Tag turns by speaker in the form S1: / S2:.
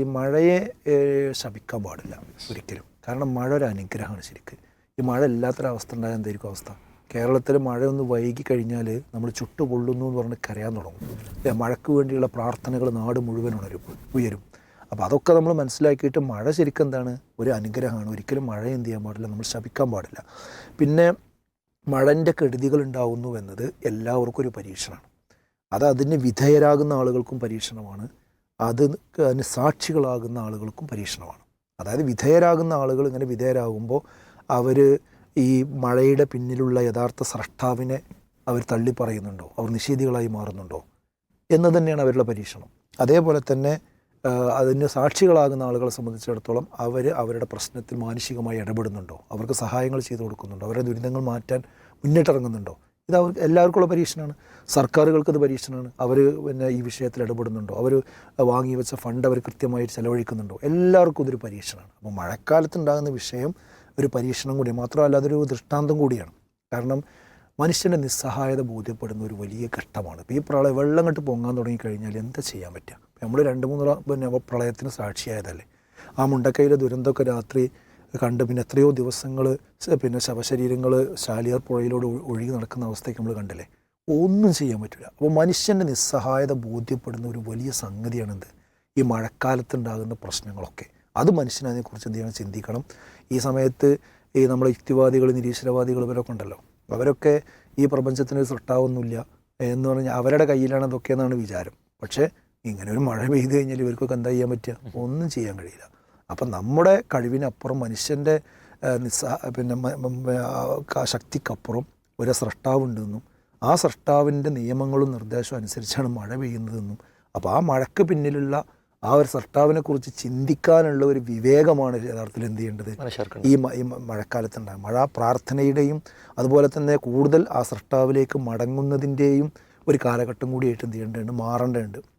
S1: ഈ മഴയെ ശപിക്കാൻ പാടില്ല ഒരിക്കലും. കാരണം മഴ ഒരു അനുഗ്രഹമാണ് ശരിക്ക്. ഈ മഴ ഇല്ലാത്തൊരവസ്ഥ ഉണ്ടായാൽ എന്തായിരിക്കും അവസ്ഥ? കേരളത്തിൽ മഴയൊന്ന് വൈകി കഴിഞ്ഞാൽ നമ്മൾ ചുട്ടുപൊള്ളുന്നു എന്ന് പറഞ്ഞ് കരയാൻ തുടങ്ങും. മഴയ്ക്ക് വേണ്ടിയുള്ള പ്രാർത്ഥനകൾ നാട് മുഴുവൻ ഉയരും. അപ്പോൾ അതൊക്കെ നമ്മൾ മനസ്സിലാക്കിയിട്ട് മഴ ശരിക്കും എന്താണ്? ഒരു അനുഗ്രഹമാണ്. ഒരിക്കലും മഴ എന്ത് ചെയ്യാൻ പാടില്ല, നമ്മൾ ശപിക്കാൻ പാടില്ല. പിന്നെ മഴൻ്റെ കെടുതികൾ ഉണ്ടാവുന്നു എന്നത് എല്ലാവർക്കും ഒരു പരീക്ഷണമാണ്. അതിന് വിധേയരാകുന്ന ആളുകൾക്കും പരീക്ഷണമാണ്, അതിന് സാക്ഷികളാകുന്ന ആളുകൾക്കും പരീക്ഷണമാണ്. അതായത് വിധേയരാകുന്ന ആളുകൾ ഇങ്ങനെ വിധേയരാകുമ്പോൾ അവർ ഈ മഴയുടെ പിന്നിലുള്ള യഥാർത്ഥ സ്രഷ്ടാവിനെ അവർ തള്ളിപ്പറയുന്നുണ്ടോ, അവർ നിഷേധികളായി മാറുന്നുണ്ടോ എന്ന് തന്നെയാണ് അവരുടെ പരീക്ഷണം. അതേപോലെ തന്നെ അതിന് സാക്ഷികളാകുന്ന ആളുകളെ സംബന്ധിച്ചിടത്തോളം അവരുടെ പ്രശ്നത്തിൽ മാനുഷികമായി ഇടപെടുന്നുണ്ടോ, അവർക്ക് സഹായങ്ങൾ ചെയ്തു കൊടുക്കുന്നുണ്ടോ, അവരുടെ ദുരിതങ്ങൾ മാറ്റാൻ മുന്നിട്ടിറങ്ങുന്നുണ്ടോ. ഇത് അവർക്ക് എല്ലാവർക്കുള്ള പരീക്ഷണമാണ്. സർക്കാരുകൾക്കത് പരീക്ഷണമാണ്. അവർ പിന്നെ ഈ വിഷയത്തിൽ ഇടപെടുന്നുണ്ടോ, അവർ വാങ്ങി വെച്ച ഫണ്ട് അവർ കൃത്യമായിട്ട് ചെലവഴിക്കുന്നുണ്ടോ. എല്ലാവർക്കും ഇതൊരു പരീക്ഷണമാണ്. അപ്പോൾ മഴക്കാലത്തുണ്ടാകുന്ന വിഷയം ഒരു പരീക്ഷണം കൂടിയാണ്. മാത്രമല്ല അതൊരു ദൃഷ്ടാന്തം കൂടിയാണ്. കാരണം മനുഷ്യൻ്റെ നിസ്സഹായത ബോധ്യപ്പെടുന്ന ഒരു വലിയ ഘട്ടമാണ്. ഇപ്പോൾ ഈ വെള്ളം കെട്ട് പൊങ്ങാൻ തുടങ്ങിക്കഴിഞ്ഞാൽ എന്താ ചെയ്യാൻ പറ്റുക? നമ്മൾ 2-3 പ്രളയത്തിന് സാക്ഷിയായതല്ലേ. ആ മുണ്ടക്കൈയിലെ ദുരന്തമൊക്കെ രാത്രി കണ്ട് പിന്നെ എത്രയോ ദിവസങ്ങൾ പിന്നെ ശവശരീരങ്ങൾ ചാലിയാർ പുഴയിലൂടെ ഒഴുകി നടക്കുന്ന അവസ്ഥയ്ക്ക് നമ്മൾ കണ്ടില്ലേ. ഒന്നും ചെയ്യാൻ പറ്റില്ല. അപ്പോൾ മനുഷ്യൻ്റെ നിസ്സഹായത ബോധ്യപ്പെടുന്ന ഒരു വലിയ സംഗതിയാണെന്ത്? ഈ മഴക്കാലത്തുണ്ടാകുന്ന പ്രശ്നങ്ങളൊക്കെ. അത് മനുഷ്യനതിനെക്കുറിച്ച് എന്ത് ചെയ്യണം, ചിന്തിക്കണം. ഈ സമയത്ത് ഈ നമ്മളെ യുക്തിവാദികൾ, നിരീശ്വരവാദികൾ ഇവരൊക്കെ ഉണ്ടല്ലോ, അവരൊക്കെ ഈ പ്രപഞ്ചത്തിന് സൃഷ്ടാവൊന്നുമില്ല എന്ന് പറഞ്ഞാൽ അവരുടെ കയ്യിലാണ് അതൊക്കെ എന്നാണ് വിചാരം. പക്ഷേ ഇങ്ങനെ ഒരു മഴ പെയ്ത് കഴിഞ്ഞാൽ ഇവർക്കൊക്കെ എന്താ ചെയ്യാൻ പറ്റുക? ഒന്നും ചെയ്യാൻ കഴിയില്ല. അപ്പം നമ്മുടെ കഴിവിനപ്പുറം മനുഷ്യൻ്റെ പിന്നെ ശക്തിക്കപ്പുറം ഒരു സ്രഷ്ടാവുണ്ടെന്നും ആ സ്രഷ്ടാവിൻ്റെ നിയമങ്ങളും നിർദ്ദേശവും അനുസരിച്ചാണ് മഴ പെയ്യുന്നതെന്നും അപ്പോൾ ആ മഴയ്ക്ക് പിന്നിലുള്ള ആ ഒരു സ്രഷ്ടാവിനെക്കുറിച്ച് ചിന്തിക്കാനുള്ള ഒരു വിവേകമാണ് യഥാർത്ഥത്തിൽ എന്ത് ചെയ്യേണ്ടത് ഈ മഴക്കാലത്തുണ്ടാകും. മഴ പ്രാർത്ഥനയുടെയും അതുപോലെ തന്നെ കൂടുതൽ ആ സ്രഷ്ടാവിലേക്ക് മടങ്ങുന്നതിൻ്റെയും ഒരു കാലഘട്ടം കൂടിയായിട്ട് എന്ത് ചെയ്യേണ്ടതുണ്ട്, മാറേണ്ടതുണ്ട്.